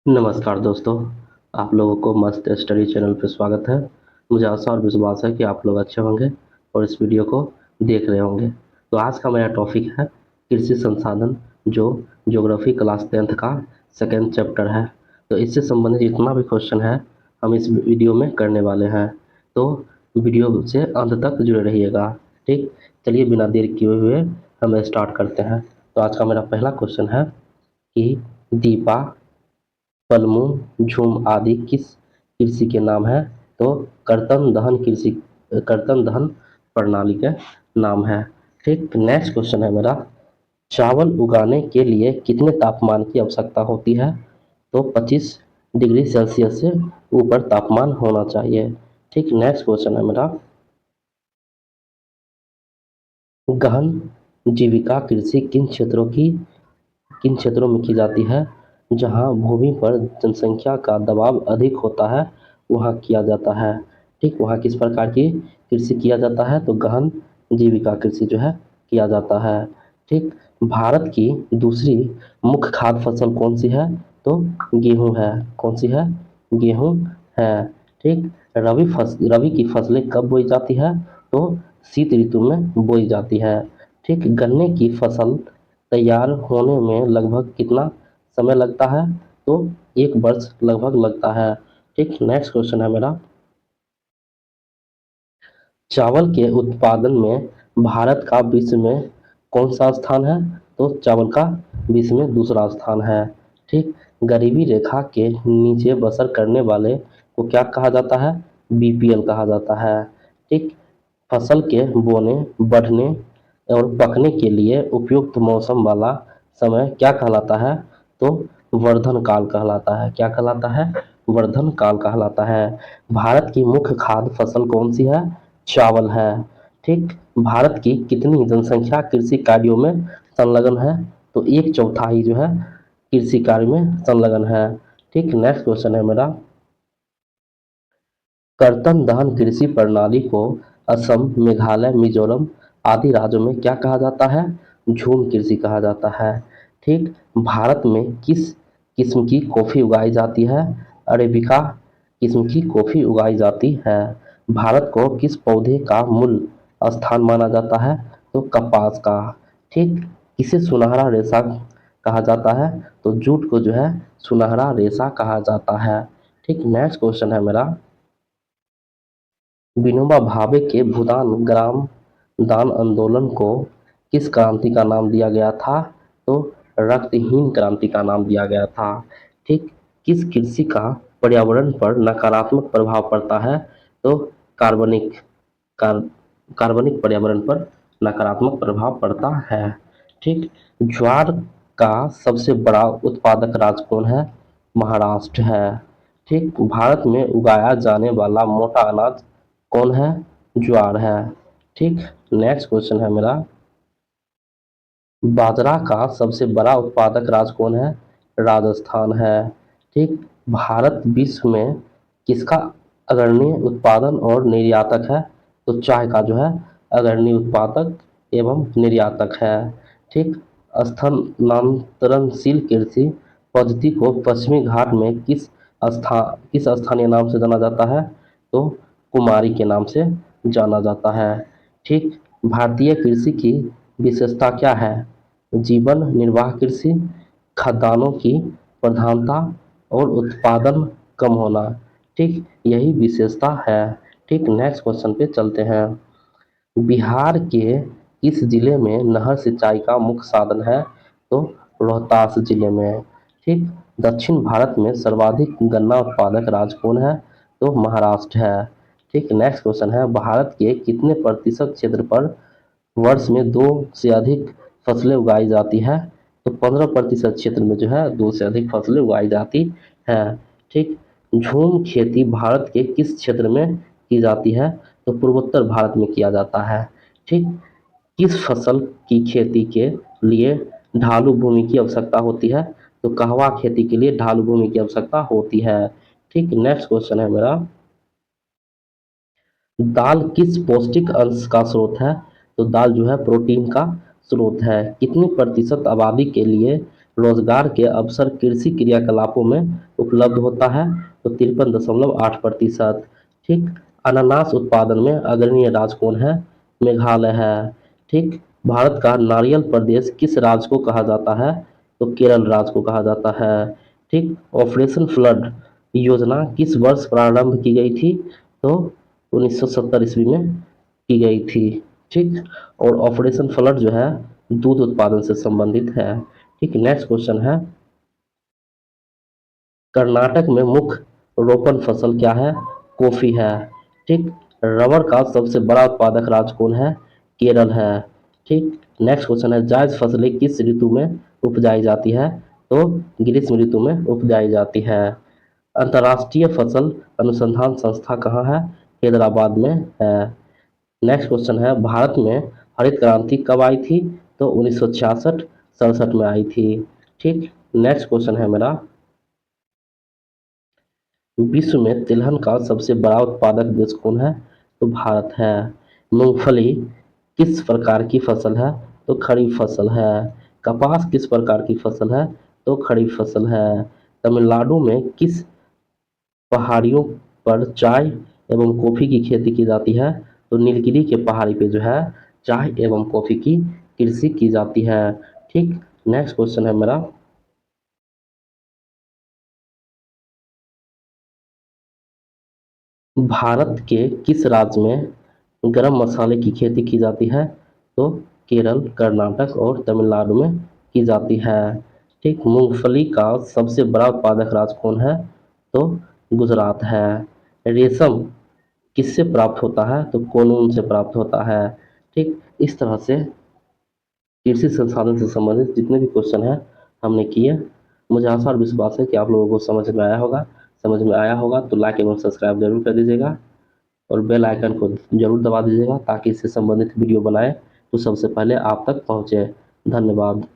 नमस्कार दोस्तों, आप लोगों को मस्त स्टडी चैनल पे स्वागत है। मुझे आशा और विश्वास है कि आप लोग अच्छे होंगे और इस वीडियो को देख रहे होंगे। तो आज का मेरा टॉपिक है कृषि संसाधन, जो ज्योग्राफी क्लास 10th का सेकेंड चैप्टर है। तो इससे संबंधित जितना भी क्वेश्चन है हम इस वीडियो में करने वाले हैं। तो वीडियो से अंत तक जुड़े रहिएगा। ठीक, चलिए बिना देर किए हुए हम स्टार्ट करते हैं। तो आज का मेरा पहला क्वेश्चन है कि दीपा, पलमू, झूम आदि किस कृषि के नाम है? तो कर्तन दहन प्रणाली के नाम है। ठीक, नेक्स्ट क्वेश्चन है मेरा, चावल उगाने के लिए कितने तापमान की आवश्यकता होती है? तो 25 डिग्री सेल्सियस से ऊपर तापमान होना चाहिए। ठीक, नेक्स्ट क्वेश्चन है मेरा, गहन जीविका कृषि किन क्षेत्रों में की जाती है? जहां भूमि पर जनसंख्या का दबाव अधिक होता है वहां किया जाता है। ठीक, वहां किस प्रकार की कृषि किया जाता है? तो गहन जीविका कृषि जो है किया जाता है। ठीक, भारत की दूसरी मुख्य खाद्य फसल कौन सी है? तो गेहूं है। कौन सी है? गेहूं है। ठीक, रबी की फसलें कब बोई जाती है? तो शीत ऋतु में बोई जाती है। ठीक, गन्ने की फसल तैयार होने में लगभग कितना समय लगता है? तो 1 वर्ष लगभग लगता है। ठीक, नेक्स्ट क्वेश्चन है मेरा, चावल के उत्पादन में भारत का विश्व में कौन सा स्थान है? तो चावल का विश्व में दूसरा स्थान है। ठीक, गरीबी रेखा के नीचे बसर करने वाले को क्या कहा जाता है? बीपीएल कहा जाता है। ठीक, फसल के बोने, बढ़ने और पकने के लिए उपयुक्त मौसम वाला समय क्या कहलाता है? तो वर्धन काल कहलाता है। क्या कहलाता है? वर्धन काल कहलाता है। भारत की मुख्य खाद्य फसल कौन सी है? चावल है। ठीक, भारत की कितनी जनसंख्या कृषि कार्यों में संलग्न है? तो 1/4 जो है कृषि कार्य में संलग्न है। ठीक, नेक्स्ट क्वेश्चन है मेरा, कर्तन दहन कृषि प्रणाली को असम, मेघालय, मिजोरम आदि राज्यों में क्या कहा जाता है? झूम कृषि कहा जाता है। ठीक, भारत में किस किस्म की कॉफी उगाई जाती है? अरेबिका किस्म की कॉफी उगाई जाती है। भारत को किस पौधे का मूल स्थान माना जाता है? तो कपास का। ठीक, किसे सुनहरा रेशा कहा जाता है? तो जूट को जो है सुनहरा रेशा कहा जाता है। ठीक, नेक्स्ट क्वेश्चन है मेरा, विनोबा भावे के भूदान ग्राम दान आंदोलन को किस क्रांति का नाम दिया गया था? तो रक्तहीन क्रांति का नाम दिया गया था। ठीक, किस कृषि का पर्यावरण पर नकारात्मक प्रभाव पड़ता है? तो कार्बनिक कार, कार्बनिक पर्यावरण पर नकारात्मक प्रभाव पड़ता है। ठीक, ज्वार का सबसे बड़ा उत्पादक राज्य कौन है? महाराष्ट्र है। ठीक, भारत में उगाया जाने वाला मोटा अनाज कौन है? ज्वार है। ठीक, नेक्स्ट क्वेश्चन है मेरा, बाजरा का सबसे बड़ा उत्पादक राज्य कौन है? राजस्थान है। ठीक, भारत विश्व में किसका अग्रणी उत्पादन और निर्यातक है? तो चाय का जो है अग्रणी उत्पादक एवं निर्यातक है। ठीक, स्थानांतरणशील कृषि पद्धति को पश्चिमी घाट में किस स्थानीय नाम से जाना जाता है? तो कुमारी के नाम से जाना जाता है। ठीक, भारतीय कृषि की विशेषता क्या है? जीवन निर्वाह कृषि, खाद्यान्नों की प्रधानता और उत्पादन कम होना। ठीक, यही विशेषता है। ठीक, नेक्स्ट क्वेश्चन पे चलते हैं, बिहार के किस जिले में नहर सिंचाई का मुख्य साधन है? तो रोहतास जिले में। ठीक, दक्षिण भारत में सर्वाधिक गन्ना उत्पादक राज्य कौन है? तो महाराष्ट्र है। ठीक, नेक्स्ट क्वेश्चन है, भारत के कितने प्रतिशत क्षेत्र पर वर्ष में दो से अधिक फसलें उगाई जाती है? तो 15% क्षेत्र में जो है दो से अधिक फसलें उगाई जाती है। ठीक, झूम खेती भारत के किस क्षेत्र में की जाती है? तो पूर्वोत्तर भारत में किया जाता है। ठीक, किस फसल की खेती के लिए ढालू भूमि की आवश्यकता होती है? तो कहवा खेती के लिए ढालू भूमि की आवश्यकता होती है। ठीक, नेक्स्ट क्वेश्चन है मेरा, दाल किस पौष्टिक अंश का स्रोत है? तो दाल जो है प्रोटीन का स्रोत है। कितने प्रतिशत आबादी के लिए रोजगार के अवसर कृषि क्रियाकलापों में उपलब्ध होता है? तो 53.8%। ठीक। अनानास उत्पादन में अग्रणी राज्य कौन है? मेघालय है। ठीक। भारत का नारियल प्रदेश किस राज्य को कहा जाता है? तो केरल राज्य को कहा जाता है। ठीक। ऑपरेशन फ्लड योजना किस वर्ष प्रारंभ की गई थी? तो 1970 ईस्वी में की गई थी। ठीक। और ऑपरेशन फ्लड जो है दूध उत्पादन से संबंधित है। ठीक। नेक्स्ट क्वेश्चन है, कर्नाटक में मुख्य रोपण फसल क्या है? कॉफी है। ठीक। रबर का सबसे बड़ा उत्पादक राज्य कौन है? केरल है। ठीक। नेक्स्ट क्वेश्चन है, जायद फसलें किस ऋतु में उपजाई जाती है? तो ग्रीष्म ऋतु में उपजाई जाती है। अंतर्राष्ट्रीय फसल अनुसंधान संस्था कहाँ है? हैदराबाद में है। नेक्स्ट क्वेश्चन है, भारत में हरित क्रांति कब आई थी? तो 1966-67 में आई थी। ठीक। नेक्स्ट क्वेश्चन है मेरा, विश्व में तिलहन का सबसे बड़ा उत्पादक देश कौन है? तो भारत है। मूंगफली किस प्रकार की फसल है? तो खरीफ फसल है। कपास किस प्रकार की फसल है? तो खरीफ फसल है। तमिलनाडु में किस पहाड़ियों पर चाय एवं कॉफी की खेती की जाती है? तो नीलगिरी के पहाड़ी पे जो है चाय एवं कॉफी की कृषि की जाती है। ठीक। नेक्स्ट क्वेश्चन है मेरा, भारत के किस राज्य में गरम मसाले की खेती की जाती है? तो केरल, कर्नाटक और तमिलनाडु में की जाती है। ठीक। मूंगफली का सबसे बड़ा उत्पादक राज्य कौन है? तो गुजरात है। रेशम किससे प्राप्त होता है? तो कोनून से प्राप्त होता है। ठीक। इस तरह से कृषि संसाधन से संबंधित जितने भी क्वेश्चन हैं हमने किए। मुझे आशा और विश्वास है कि आप लोगों को समझ में आया होगा। समझ में आया होगा तो लाइक एवं सब्सक्राइब जरूर कर दीजिएगा और बेल आइकन को जरूर दबा दीजिएगा ताकि इससे संबंधित वीडियो बनाए तो सबसे पहले आप तक पहुंचे। धन्यवाद।